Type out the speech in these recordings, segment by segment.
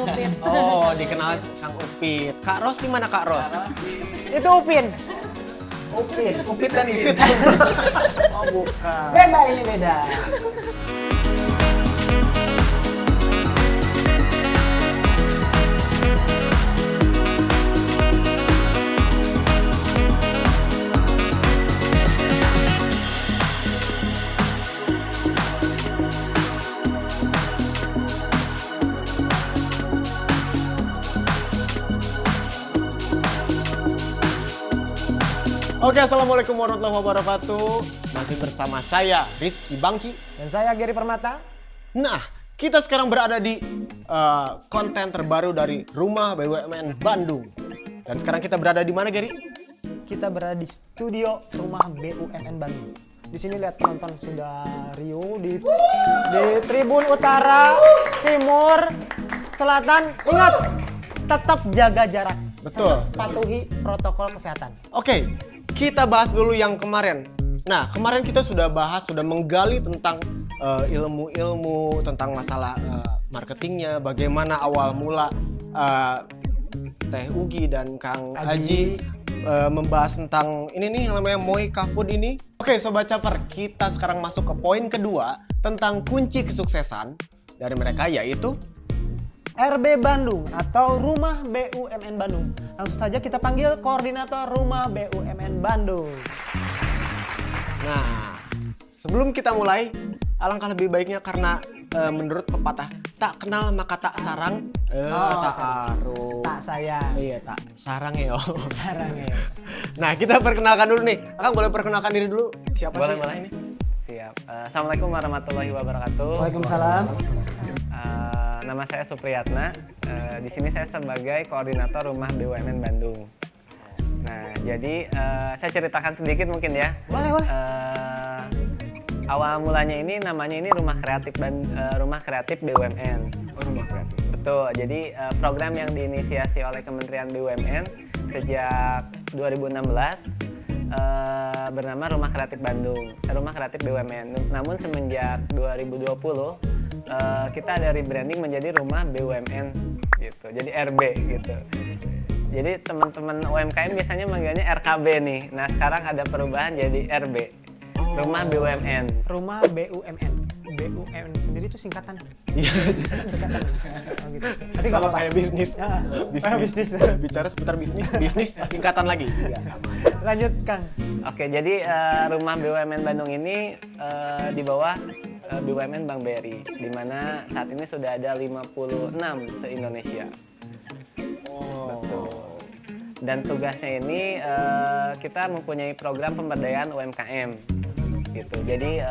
Upin. Oh, dikenal Kang Upit. Kak Ros di mana Kak Ros? Itu Upin. Upit dan Ipit. Oh, bukan. Beda ini beda. Oke, assalamualaikum warahmatullahi wabarakatuh. Masih bersama saya Rizky Bangki. Dan saya Gary Permata. Nah, kita sekarang berada di konten terbaru dari Rumah BUMN Bandung. Dan sekarang kita berada di mana, Gary? Kita berada di studio Rumah BUMN Bandung. Di sini lihat penonton sudah riuh di tribun utara, timur, selatan. Ingat, tetap jaga jarak. Betul. Patuhi protokol kesehatan. Oke, kita bahas dulu yang kemarin. Nah, kemarin kita sudah menggali tentang ilmu-ilmu tentang masalah marketingnya, bagaimana awal mula Teh Ugi dan Kang Aji membahas tentang ini nih yang namanya Moika Food ini. Oke, Sobat Caper, kita sekarang masuk ke poin kedua tentang kunci kesuksesan dari mereka, yaitu RB Bandung atau Rumah BUMN Bandung. Langsung saja kita panggil koordinator Rumah BUMN Bandung. Nah, sebelum kita mulai, alangkah lebih baiknya karena menurut pepatah, tak kenal maka tak sarang, tak aruh. Tak sayang. Iya, tak sarang ya. Sarangnya. Nah, kita perkenalkan dulu nih. Akang boleh perkenalkan diri dulu. Siapa Boleh, sih? boleh. Ini? Siap. Assalamualaikum warahmatullahi wabarakatuh. Waalaikumsalam. Nama saya Supriyatna. Di sini saya sebagai koordinator Rumah BUMN Bandung. Nah, jadi saya ceritakan sedikit mungkin ya. Boleh. Awal mulanya ini namanya ini Rumah Kreatif BUMN. Rumah kreatif. Betul. Jadi program yang diinisiasi oleh Kementerian BUMN sejak 2016 bernama Rumah Kreatif Bandung, Rumah Kreatif BUMN. Namun semenjak 2020 kita ada rebranding menjadi Rumah BUMN gitu. Jadi RB gitu. Jadi teman-teman UMKM biasanya manggilnya RKB nih. Nah, sekarang ada perubahan jadi RB. Rumah BUMN. Rumah BUMN. BUMN sendiri itu singkatan. Iya. Singkatan. Oh, gitu. Tapi nggak Sama apa-apa. kayak bisnis. Bisnis. Bicara seputar bisnis singkatan lagi. Iya. Lanjut, Kang. Oke, jadi Rumah BUMN Bandung ini di bawah BUMN Bank BRI, di mana saat ini sudah ada 56 se-Indonesia. Betul. Dan tugasnya ini kita mempunyai program pemberdayaan UMKM, gitu. Jadi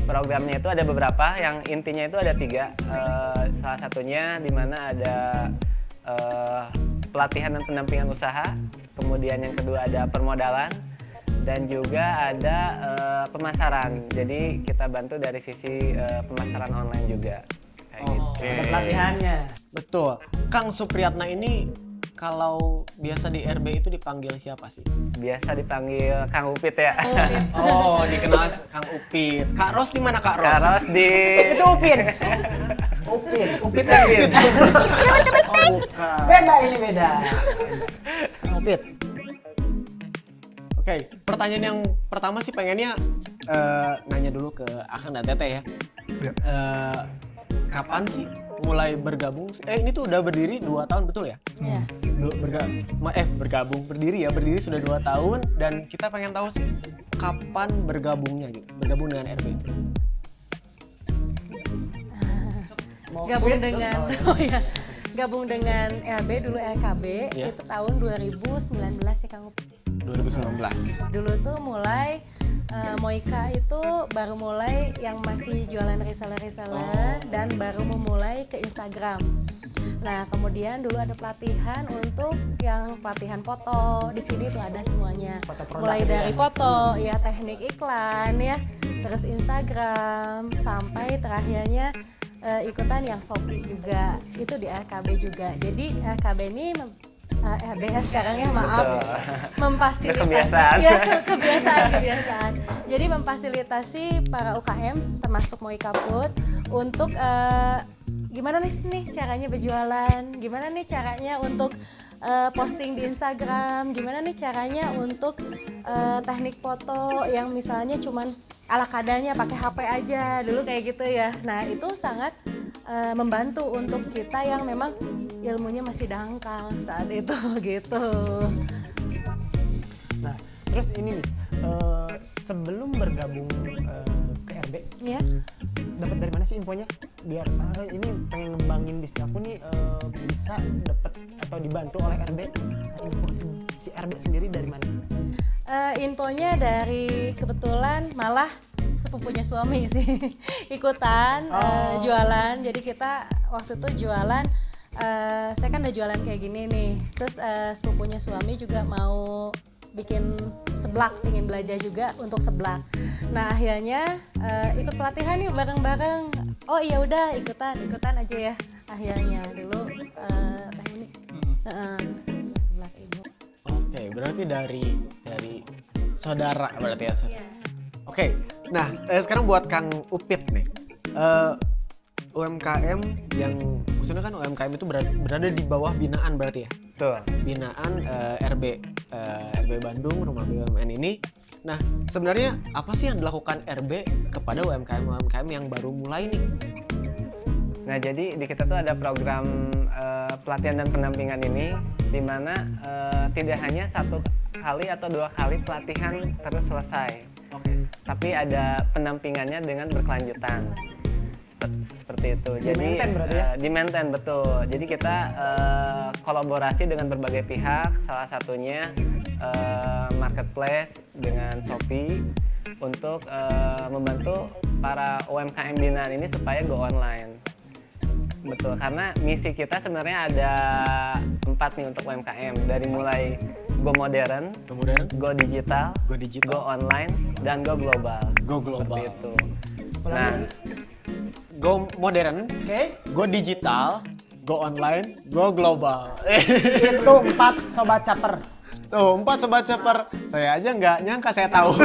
programnya itu ada beberapa, yang intinya itu ada 3. Salah satunya di mana ada pelatihan dan pendampingan usaha, kemudian yang kedua ada permodalan, dan juga ada pemasaran. Jadi kita bantu dari sisi pemasaran online juga. Kayak gitu. Ada pelatihannya. Betul. Kang Supriyatna ini kalau biasa di RB itu dipanggil siapa sih? Biasa dipanggil Kang Upit ya. Upin. Oh, dikenal Kang Upit. Kak Ros di mana Kak Ros? Karos di Itu Upin. Upit dan Ipit. Oh, bukan. Beda ini beda. Kang Upit. Oke, pertanyaan yang pertama sih pengennya nanya dulu ke Akang dan Teteh ya. Kapan sih mulai bergabung? Ini tuh udah berdiri 2 tahun, betul ya? Iya. Berdiri sudah 2 tahun, dan kita pengen tahu sih kapan bergabungnya gitu, bergabung dengan RB itu. Gabung dengan RB dulu RKB Iya. itu tahun 2019 ya Kang Upin. 2019. Dulu tuh mulai Moika itu baru mulai yang masih jualan reseller dan baru memulai ke Instagram. Nah, kemudian dulu ada pelatihan untuk yang pelatihan foto. Di sini tuh ada semuanya. Foto produk Mulai ya. dari foto, ya teknik iklan ya, terus Instagram sampai terakhirnya ikutan yang Shopee juga. Itu di RKB juga. Jadi RKB ini RBS sekarang ya, maaf. Memfasilitasi Kebiasaan. ya, kebiasaan. Jadi memfasilitasi para UKM termasuk Moika Food untuk gimana nih caranya berjualan, gimana nih caranya untuk posting di Instagram, gimana nih caranya untuk teknik foto yang misalnya cuman ala kadarnya pakai HP aja dulu kayak gitu ya. Nah itu sangat membantu untuk kita yang memang ilmunya masih dangkal saat itu gitu. Nah, terus ini nih, sebelum bergabung ke RB, Ya. dapat dari mana sih infonya? Biar ini pengen ngembangin bisnis aku nih, bisa dapat atau dibantu oleh RB. Nah, info si RB sendiri dari mana? Infonya dari kebetulan malah sepupunya suami sih ikutan jualan. Jadi kita waktu itu jualan, saya kan udah jualan kayak gini nih. Terus sepupunya suami juga mau bikin seblak, ingin belajar juga untuk seblak. Nah akhirnya ikut pelatihan yuk bareng-bareng. Oh iya udah ikutan aja ya. Akhirnya dulu teh ini seblak ibu. Oke, berarti dari saudara berarti ya. Iya. Oke, nah sekarang buat Kang Upit nih, UMKM yang maksudnya kan UMKM itu berada di bawah binaan berarti ya, Betul. binaan RB Bandung Rumah BUMN ini. Nah sebenarnya apa sih yang dilakukan RB kepada UMKM yang baru mulai nih? Nah, jadi di kita tuh ada program pelatihan dan pendampingan ini, di mana tidak hanya 1 kali atau 2 kali pelatihan terus selesai, tapi ada pendampingannya dengan berkelanjutan. Seperti itu. Jadi Di-maintain berarti ya? di-maintain, betul. Jadi kita kolaborasi dengan berbagai pihak, salah satunya marketplace dengan Shopee untuk membantu para UMKM binaan ini supaya go online. Betul, karena misi kita sebenarnya ada 4 nih untuk UMKM, dari mulai go modern, Kemudian go digital, go digital, go online, dan go global. go global. Seperti itu. Ulangi Nah, lagi. Go modern, Oke, go digital, go online, go global. itu 4 sobat caper. Tuh 4 sobat ceper, saya aja nggak nyangka saya tahu.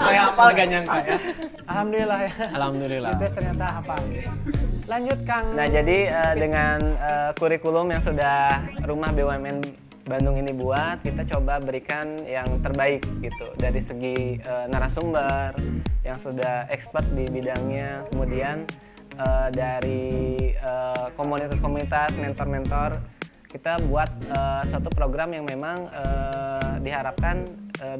Saya hafal gak nyangka ya. Alhamdulillah ya. Alhamdulillah. Itu ternyata apa? Lanjut Kang. Nah, jadi dengan kurikulum yang sudah Rumah BUMN Bandung ini buat, kita coba berikan yang terbaik gitu dari segi narasumber yang sudah expert di bidangnya, kemudian dari komunitas-komunitas, mentor-mentor, kita buat suatu program yang memang diharapkan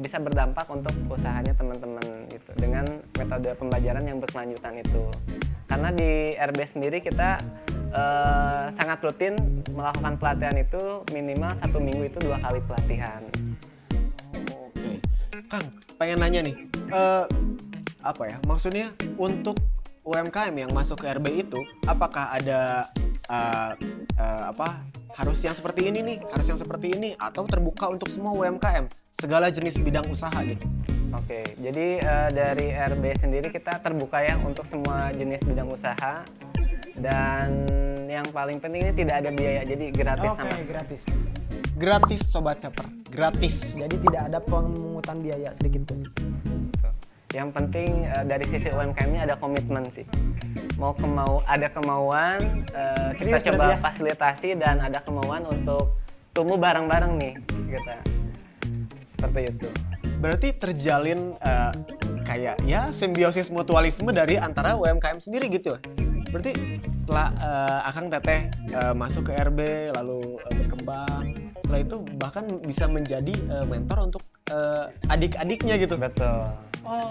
bisa berdampak untuk usahanya teman-teman gitu, dengan metode pembelajaran yang berkelanjutan itu. Karena di RB sendiri kita sangat rutin melakukan pelatihan itu, minimal 1 minggu itu 2 kali pelatihan. Oke, Kang, pengen nanya nih, apa ya? Maksudnya untuk UMKM yang masuk ke RB itu, apakah ada harus yang seperti ini nih, harus yang seperti ini, atau terbuka untuk semua UMKM, segala jenis bidang usaha gitu? Oke, jadi dari RB sendiri kita terbuka ya untuk semua jenis bidang usaha, dan yang paling penting ini tidak ada biaya, jadi gratis. Oke, gratis. Gratis sobat caper, gratis. Jadi tidak ada pungutan biaya sedikit pun. Yang penting dari sisi UMKM ini ada komitmen sih. Ada kemauan, kita Serius coba berarti ya? fasilitasi, dan ada kemauan untuk tumbuh bareng-bareng nih kita. Seperti itu. Berarti terjalin kayak ya simbiosis mutualisme dari antara UMKM sendiri gitu. Berarti setelah Akang Teteh masuk ke RB lalu berkembang, setelah itu bahkan bisa menjadi mentor untuk adik-adiknya gitu. Betul.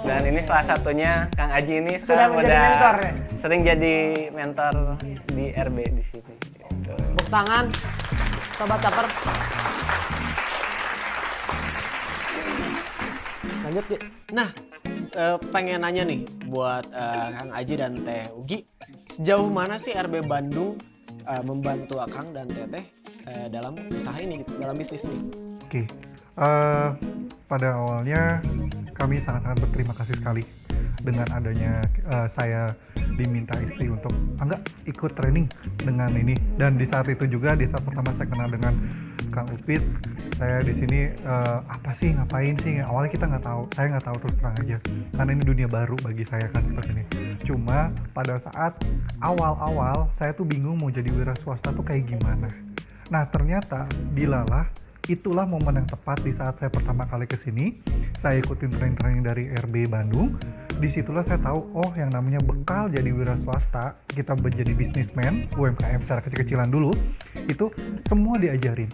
Dan ini salah satunya Kang Aji ini Sudah sekarang menjadi mentor ya? sering jadi mentor di RB di sini. Gitu. Tepuk tangan, sobat caper. Lanjut Ki. Nah, pengen nanya nih buat Kang Aji dan Teh Ugi, sejauh mana sih RB Bandung membantu Akang dan Teteh dalam usaha ini gitu, dalam bisnis ini? Oke, pada awalnya kami sangat-sangat berterima kasih sekali dengan adanya saya diminta istri untuk enggak ikut training dengan ini, dan di saat itu juga, di saat pertama saya kenal dengan Kang Upit. Saya di sini apa sih, ngapain sih? Awalnya kita nggak tahu, saya nggak tahu terus terang aja, karena ini dunia baru bagi saya kan seperti ini. Cuma pada saat awal-awal saya tuh bingung mau jadi wira swasta tuh kayak gimana. Nah ternyata dilalah itulah momen yang tepat di saat saya pertama kali kesini. Saya ikutin training dari RB Bandung. Disitulah saya tahu, oh yang namanya bekal jadi wira swasta, kita menjadi bisnismen, UMKM secara kecil-kecilan dulu, itu semua diajarin.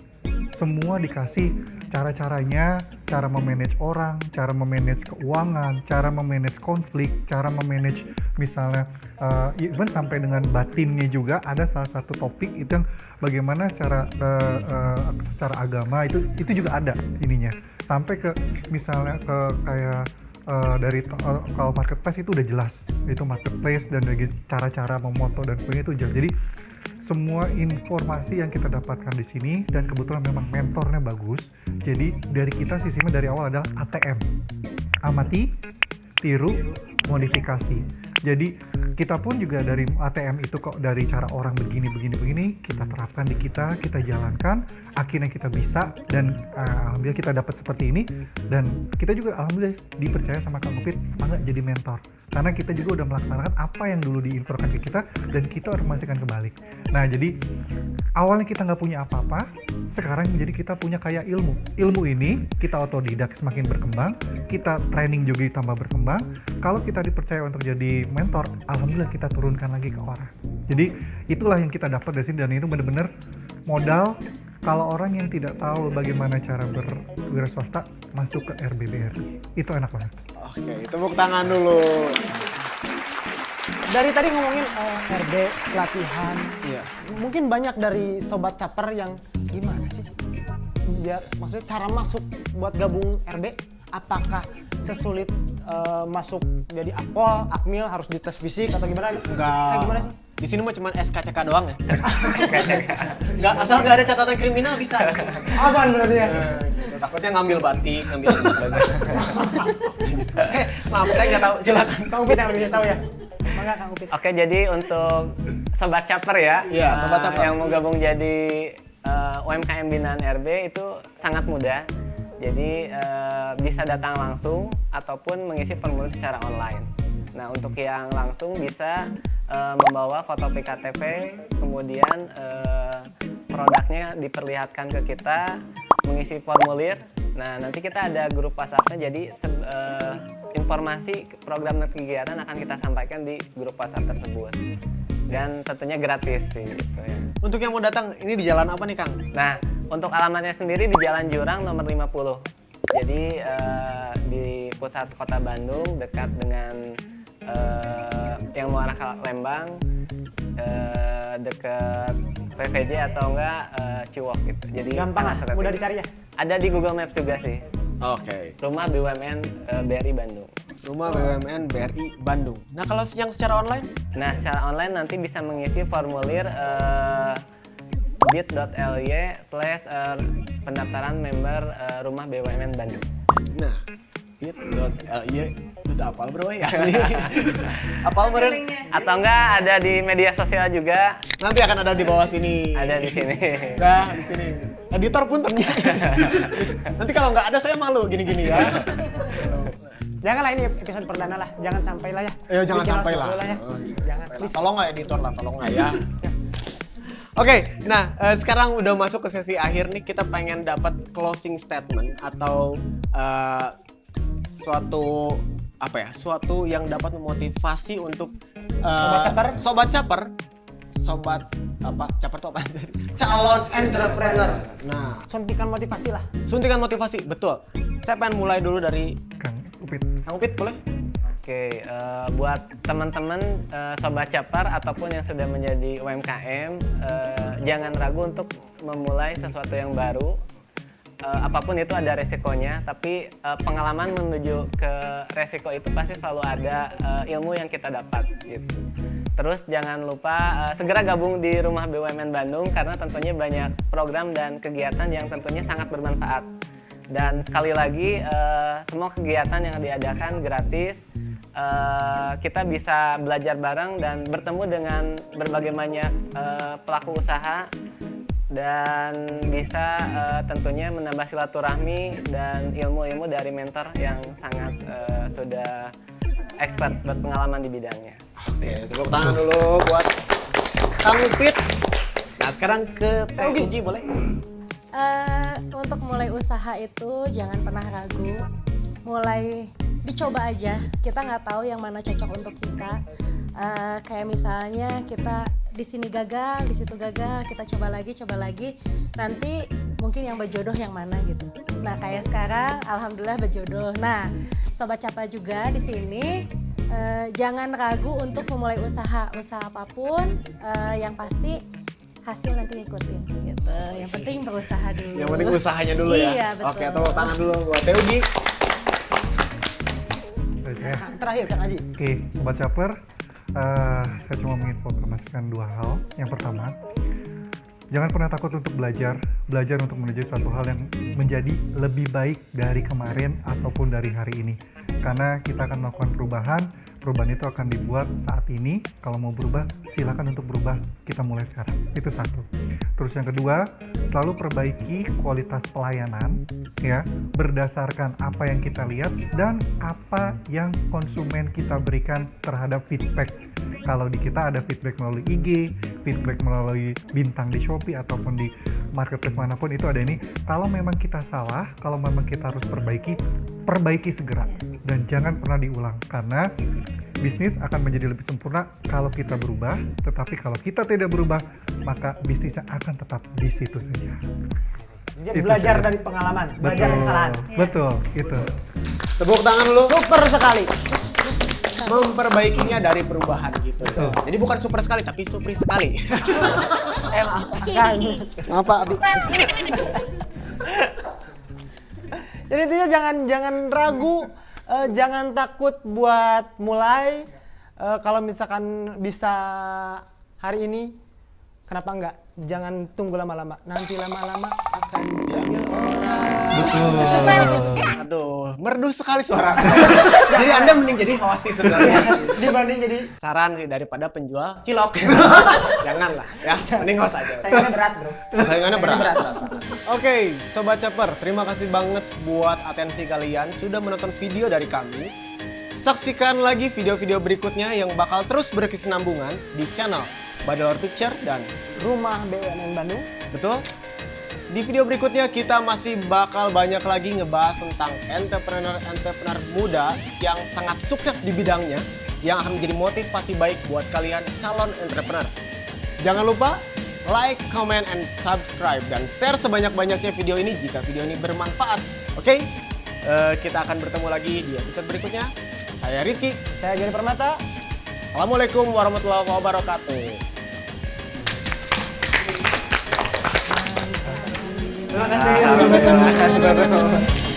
Semua dikasih cara-caranya, cara memanage orang, cara memanage keuangan, cara memanage konflik, cara memanage misalnya even sampai dengan batinnya juga ada salah satu topik itu yang bagaimana secara agama itu juga ada ininya. Sampai ke misalnya ke kayak kalau marketplace itu udah jelas, itu marketplace dan dari cara-cara memoto dan sebagainya itu jelas. Jadi semua informasi yang kita dapatkan di sini, dan kebetulan memang mentornya bagus. Jadi dari kita sistemnya dari awal adalah ATM, amati, tiru, modifikasi. Jadi kita pun juga dari ATM itu kok, dari cara orang begini kita terapkan di kita jalankan, akhirnya kita bisa, dan alhamdulillah kita dapat seperti ini. Dan kita juga alhamdulillah dipercaya sama Kang Upit mangga jadi mentor, karena kita juga udah melaksanakan apa yang dulu diinforkan ke kita dan kita harus memastikan kebalik. Nah jadi awalnya kita nggak punya apa-apa, sekarang jadi kita punya kayak ilmu ini kita otodidak semakin berkembang, kita training juga ditambah berkembang. Kalau kita dipercaya untuk jadi mentor, alhamdulillah kita turunkan lagi ke orang. Jadi itulah yang kita dapat dari sini, dan itu benar-benar modal. Kalau orang yang tidak tahu bagaimana cara berwira swasta masuk ke RBBRI, itu enak banget. Oke, tepuk tangan dulu. Dari tadi ngomongin RB, pelatihan. Iya. Mungkin banyak dari sobat caper yang gimana sih? Biar maksudnya cara masuk buat gabung RB, apakah sesulit masuk jadi akpol, akmil, harus dites fisik atau gimana? Kayak gimana sih? Di sini mah cuma SKCK doang ya. Nggak, asal nggak ada catatan kriminal bisa. Apaan berarti ya? Gitu. Takutnya ngambil batik, ngambil maaf saya nggak tahu, silakan. Kang Upit yang lebih tahu ya. Mangga Kang Upit. Oke, jadi untuk sobat caper ya, Iya, sobat caper yang mau gabung jadi UMKM binaan RB itu sangat mudah. Jadi bisa datang langsung ataupun mengisi formulir secara online. Nah, untuk yang langsung bisa membawa foto PKTP, kemudian produknya diperlihatkan ke kita, mengisi formulir. Nah, nanti kita ada grup WhatsApp-nya, jadi informasi program dan kegiatan akan kita sampaikan di grup WhatsApp tersebut. Dan tentunya gratis sih gitu ya. Untuk yang mau datang, ini di jalan apa nih Kang? Nah, untuk alamatnya sendiri di Jalan Jurang nomor 50. Jadi di pusat kota Bandung, dekat dengan yang mau arah ke Lembang, dekat PVJ atau enggak Ciwok gitu. Jadi Gampang lah, sangat mudah strategis. dicari ya. Ada di Google Maps juga sih. Oke. Rumah BUMN BRI Bandung. Rumah BUMN BRI Bandung. Nah, kalau yang secara online? Nah, secara online nanti bisa mengisi formulir bit.ly/pendaftaran member Rumah BUMN Bandung. Nah, bit.ly udah apal bro ya. Apal meren. Linknya. Atau enggak ada di media sosial juga, Nanti akan ada di bawah sini. ada di sini. Nah, di sini. Editor pun ternyata. Nanti kalau nggak ada saya malu gini-gini ya. Janganlah, ini episode perdana lah, jangan sampai lah ya. Ayo jangan Bikin sampai langsung lah. dulu ya. Jangan, please. Tolong nggak editor lah, tolong nggak ya. Oke, nah sekarang udah masuk ke sesi akhir nih, kita pengen dapat closing statement atau suatu yang dapat memotivasi untuk sobat caper, caper tuh apa? Calon entrepreneur. Nah, Suntikan motivasi lah. suntikan motivasi, betul. Saya pengen mulai dulu dari Kang Upit. Kang Upit, boleh? Oke, buat teman-teman sobat caper ataupun yang sudah menjadi UMKM, jangan ragu untuk memulai sesuatu yang baru. Apapun itu ada resikonya, tapi pengalaman menuju ke resiko itu pasti selalu ada ilmu yang kita dapat gitu. Terus jangan lupa segera gabung di Rumah BUMN Bandung, karena tentunya banyak program dan kegiatan yang tentunya sangat bermanfaat. Dan sekali lagi semua kegiatan yang diadakan gratis. Kita bisa belajar bareng dan bertemu dengan berbagai banyak pelaku usaha dan bisa tentunya menambah silaturahmi dan ilmu-ilmu dari mentor yang sangat sudah expert berpengalaman di bidangnya. Oke, tepuk tangan dulu buat Kang Upit. Nah, sekarang ke Teh Ugi boleh? Untuk mulai usaha itu jangan pernah ragu, mulai dicoba aja. Kita nggak tahu yang mana cocok untuk kita. Kayak misalnya kita di sini gagal, di situ gagal, kita coba lagi, nanti mungkin yang berjodoh yang mana gitu. Nah kayak sekarang, alhamdulillah berjodoh. Nah, Sobat Capa juga di sini jangan ragu untuk memulai usaha apapun, yang pasti hasil nanti ngikutin gitu. Yang penting berusaha dulu. Yang penting usahanya dulu ya. Iya, betul. Oke, tepuk tangan dulu buat Teh Ugi. Terakhir Kang Aji. Oke, Sobat Caper, saya cuma menginformasikan dua hal. Yang pertama, jangan pernah takut untuk belajar untuk menuju suatu hal yang menjadi lebih baik dari kemarin ataupun dari hari ini. Karena kita akan melakukan perubahan itu akan dibuat saat ini. Kalau mau berubah, silakan untuk berubah, kita mulai sekarang. Itu satu. Terus yang kedua, selalu perbaiki kualitas pelayanan ya, berdasarkan apa yang kita lihat dan apa yang konsumen kita berikan terhadap feedback. Kalau di kita ada feedback melalui IG, feedback melalui bintang di Shopee ataupun di marketplace manapun itu ada ini. Kalau memang kita salah, kalau memang kita harus perbaiki segera dan jangan pernah diulang, karena bisnis akan menjadi lebih sempurna kalau kita berubah. Tetapi kalau kita tidak berubah, maka bisnisnya akan tetap di situ saja. Jadi Itu belajar saja. dari pengalaman, belajar dari kesalahan. Betul, itu. Tepuk tangan dulu. Super sekali. Memperbaikinya dari perubahan gitu. Betul. Jadi bukan super sekali tapi supri sekali. Maaf Pak Abi. Jadi intinya jangan ragu, jangan takut buat mulai. Kalau misalkan bisa hari ini, kenapa enggak? Jangan tunggu lama-lama. Nanti lama-lama akan diambil orang. Betul. Aduh, merdu sekali suara. Jadi Anda mending jadi host sih sebenarnya. Dibanding jadi Saran sih daripada penjual cilok. Janganlah ya, mending host aja. saingannya berat, Bro. Saingannya berat. Oke, Sobat Caper, terima kasih banget buat atensi kalian sudah menonton video dari kami. Saksikan lagi video-video berikutnya yang bakal terus berkesinambungan di channel Badelor Picture dan Rumah BUMN Bandung. betul. Di video berikutnya kita masih bakal banyak lagi ngebahas tentang entrepreneur muda yang sangat sukses di bidangnya, yang akan menjadi motivasi baik buat kalian calon entrepreneur. Jangan lupa like, comment, and subscribe dan share sebanyak-banyaknya video ini jika video ini bermanfaat. Oke? Kita akan bertemu lagi di episode berikutnya. Saya Rizky. Saya Gary Permata. Assalamualaikum warahmatullahi wabarakatuh. Terima kasih. Terima kasih.